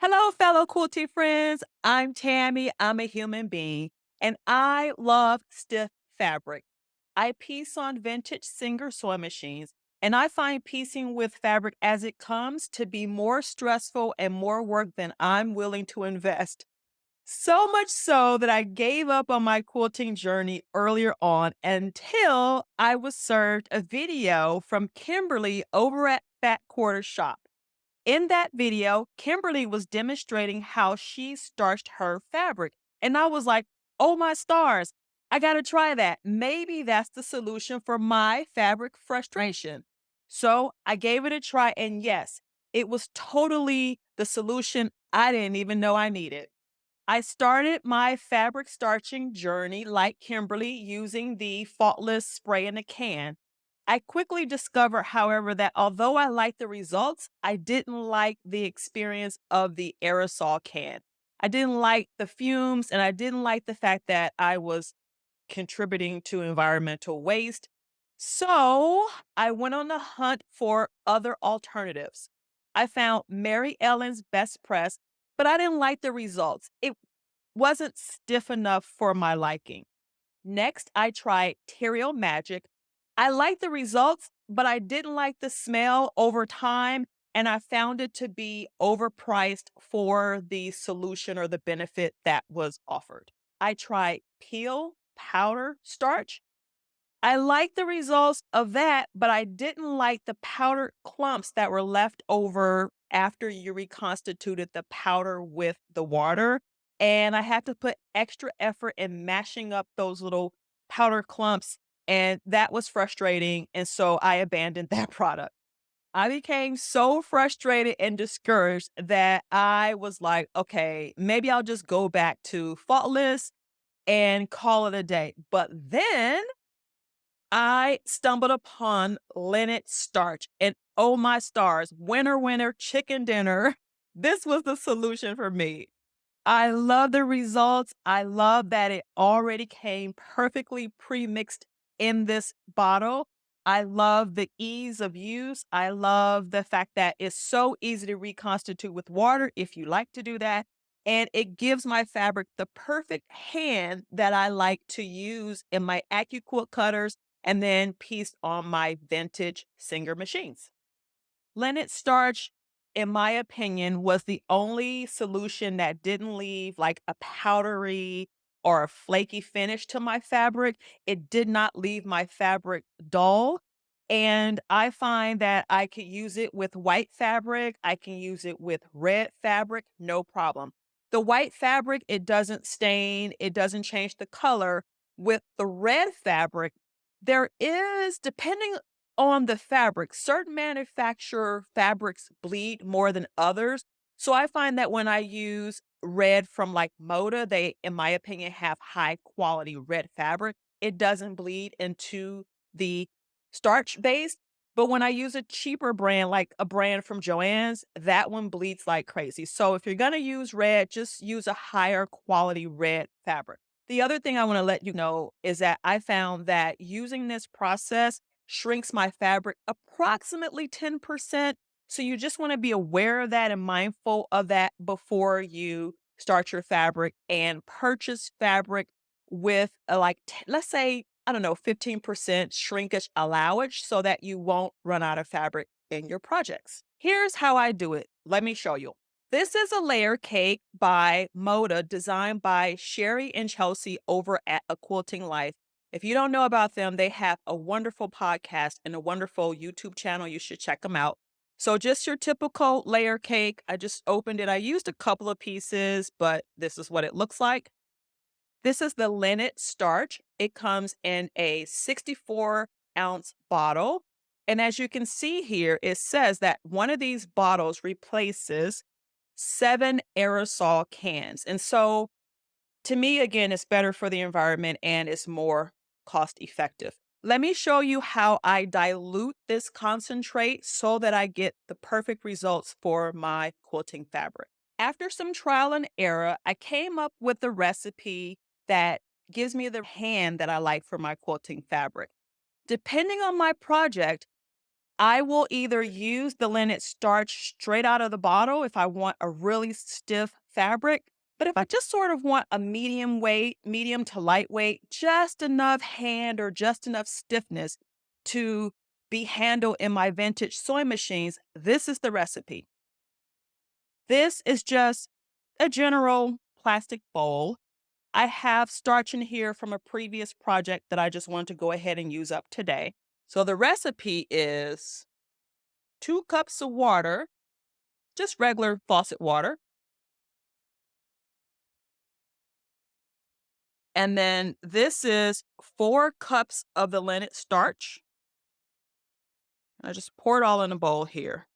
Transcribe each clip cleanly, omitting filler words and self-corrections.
Hello, fellow quilty friends. I'm Tammy. I'm a human being, and I love stiff fabric. I piece on vintage Singer sewing machines, and I find piecing with fabric as it comes to be more stressful and more work than I'm willing to invest. So much so that I gave up on my quilting journey earlier on until I was served a video from Kimberly over at Fat Quarter Shop. In that video, Kimberly was demonstrating how she starched her fabric. And I was like, oh my stars, I got to try that. Maybe that's the solution for my fabric frustration. So I gave it a try. And yes, it was totally the solution I didn't even know I needed. I started my fabric starching journey like Kimberly using the faultless spray in a can. I quickly discovered, however, that although I liked the results, I didn't like the experience of the aerosol can. I didn't like the fumes and I didn't like the fact that I was contributing to environmental waste. So I went on the hunt for other alternatives. I found Mary Ellen's Best Press, but I didn't like the results. It wasn't stiff enough for my liking. Next, I tried Terrio Magic. I liked the results, but I didn't like the smell over time, and I found it to be overpriced for the solution or the benefit that was offered. I tried Peel Powder Starch. I liked the results of that, but I didn't like the powdered clumps that were left over after you reconstituted the powder with the water. And I had to put extra effort in mashing up those little powder clumps. And that was frustrating. And so I abandoned that product. I became so frustrated and discouraged that I was like, okay, maybe I'll just go back to faultless and call it a day. But then I stumbled upon linnet starch, and oh my stars, winner, winner, chicken dinner. This was the solution for me. I love the results. I love that it already came perfectly pre-mixed in this bottle. I love the ease of use. I love the fact that it's so easy to reconstitute with water if you like to do that. And it gives my fabric the perfect hand that I like to use in my AccuQuilt cutters and then piece on my vintage Singer machines. Linnet starch, in my opinion, was the only solution that didn't leave like a powdery or a flaky finish to my fabric. It did not leave my fabric dull. And I find that I could use it with white fabric. I can use it with red fabric, no problem. The white fabric, it doesn't stain, it doesn't change the color. With the red fabric, there is, depending on the fabric. Certain manufacturer fabrics bleed more than others. So I find that when I use red from like Moda, they, in my opinion, have high quality red fabric. It doesn't bleed into the starch base. But when I use a cheaper brand, like a brand from Joann's, that one bleeds like crazy. So if you're going to use red, just use a higher quality red fabric. The other thing I want to let you know is that I found that using this process shrinks my fabric approximately 10%. So you just want to be aware of that and mindful of that before you start your fabric and purchase fabric with let's say, I don't know, 15% shrinkage allowance so that you won't run out of fabric in your projects. Here's how I do it. Let me show you. This is a layer cake by Moda designed by Sherry and Chelsea over at A Quilting Life. If you don't know about them, they have a wonderful podcast and a wonderful YouTube channel. You should check them out. So just your typical layer cake. I just opened it. I used a couple of pieces, but this is what it looks like. This is the linnet starch. It comes in a 64-ounce bottle. And as you can see here, it says that one of these bottles replaces 7 aerosol cans. And so to me, again, it's better for the environment and it's more cost effective. Let me show you how I dilute this concentrate so that I get the perfect results for my quilting fabric. After some trial and error, I came up with the recipe that gives me the hand that I like for my quilting fabric. Depending on my project, I will either use the linen starch straight out of the bottle if I want a really stiff fabric. But if I just sort of want a medium weight, medium to lightweight, just enough hand or just enough stiffness to be handled in my vintage sewing machines, this is the recipe. This is just a general plastic bowl. I have starch in here from a previous project that I just wanted to go ahead and use up today. So the recipe is 2 cups of water, just regular faucet water. And then this is 4 cups of the linnet starch. I just pour it all in a bowl here.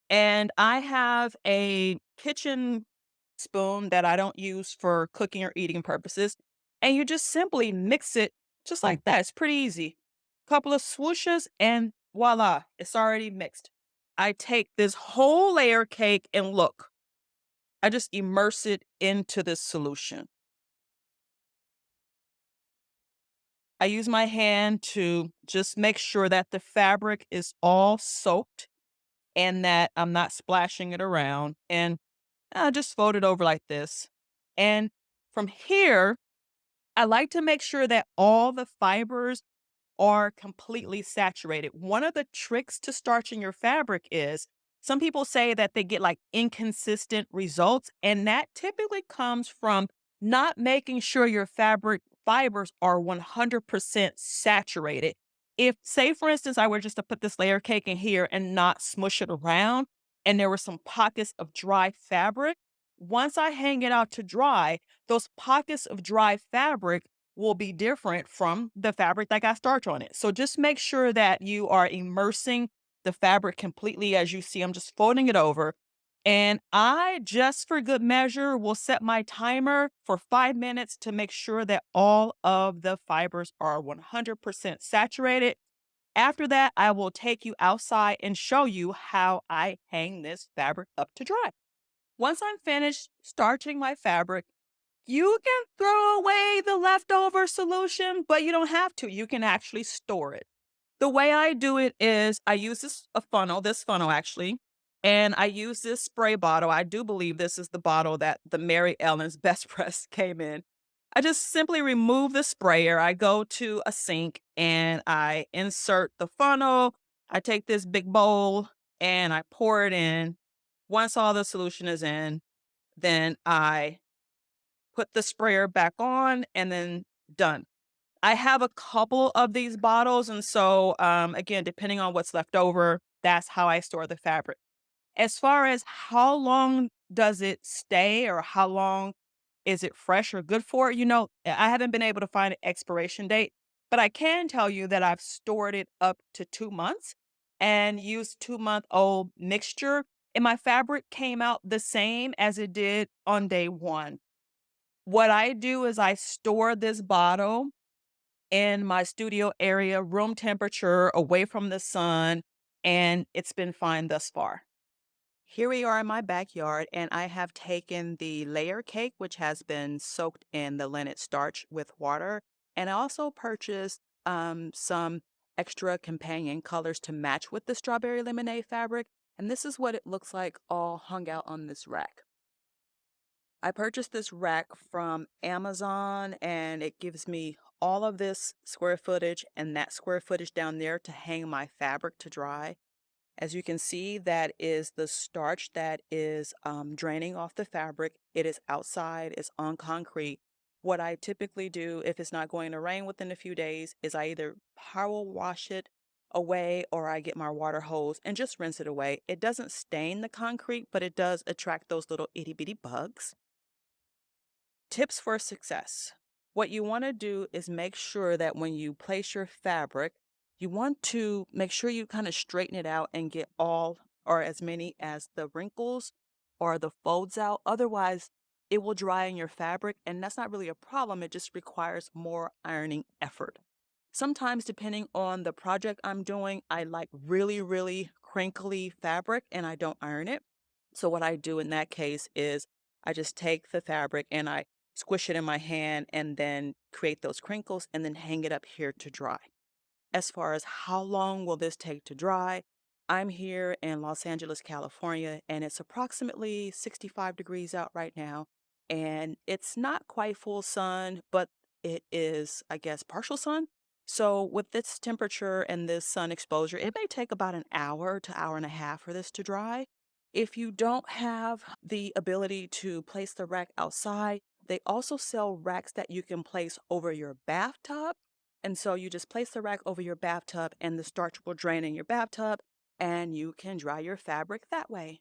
And I have a kitchen spoon that I don't use for cooking or eating purposes. And you just simply mix it just like that. It's pretty easy. Couple of swooshes and voila, it's already mixed. I take this whole layer cake and look, I just immerse it into this solution. I use my hand to just make sure that the fabric is all soaked and that I'm not splashing it around. And I just fold it over like this. And from here, I like to make sure that all the fibers are completely saturated. One of the tricks to starching your fabric is some people say that they get like inconsistent results, and that typically comes from not making sure your fabric fibers are 100% saturated. If, say, for instance, I were just to put this layer cake in here and not smush it around, and there were some pockets of dry fabric, once I hang it out to dry, those pockets of dry fabric will be different from the fabric that got starch on it. So just make sure that you are immersing the fabric completely. As you see, I'm just folding it over. And I, just for good measure, will set my timer for 5 minutes to make sure that all of the fibers are 100% saturated. After that, I will take you outside and show you how I hang this fabric up to dry. Once I'm finished starching my fabric, you can throw away the leftover solution, but you don't have to. You can actually store it. The way I do it is I use this funnel actually, and I use this spray bottle. I do believe this is the bottle that the Mary Ellen's Best Press came in. I just simply remove the sprayer. I go to a sink and I insert the funnel. I take this big bowl and I pour it in. Once all the solution is in, then I put the sprayer back on, and then done. I have a couple of these bottles, and so, again, depending on what's left over, that's how I store the fabric. As far as how long does it stay or how long is it fresh or good for, I haven't been able to find an expiration date, but I can tell you that I've stored it up to 2 months and used 2-month-old mixture, and my fabric came out the same as it did on day 1. What I do is I store this bottle in my studio area, room temperature, away from the sun, and it's been fine thus far. Here we are in my backyard, and I have taken the layer cake, which has been soaked in the linnet starch with water, and I also purchased some extra companion colors to match with the strawberry lemonade fabric, and this is what it looks like all hung out on this rack. I purchased this rack from Amazon and it gives me all of this square footage and that square footage down there to hang my fabric to dry. As you can see, that is the starch that is draining off the fabric. It is outside, it's on concrete. What I typically do if it's not going to rain within a few days is I either power wash it away or I get my water hose and just rinse it away. It doesn't stain the concrete, but it does attract those little itty bitty bugs. Tips for success. What you want to do is make sure that when you place your fabric, you want to make sure you kind of straighten it out and get all or as many as the wrinkles or the folds out. Otherwise, it will dry in your fabric, and that's not really a problem. It just requires more ironing effort. Sometimes, depending on the project I'm doing, I like really, really crinkly fabric and I don't iron it. So, what I do in that case is I just take the fabric and I squish it in my hand and then create those crinkles and then hang it up here to dry. as far as how long will this take to dry. I'm here in Los Angeles, California, and it's approximately 65 degrees out right now. And it's not quite full sun, but it is, I guess, partial sun. So with this temperature and this sun exposure, it may take about an hour to hour and a half for this to dry. If you don't have the ability to place the rack outside, they also sell racks that you can place over your bathtub. And so you just place the rack over your bathtub and the starch will drain in your bathtub and you can dry your fabric that way.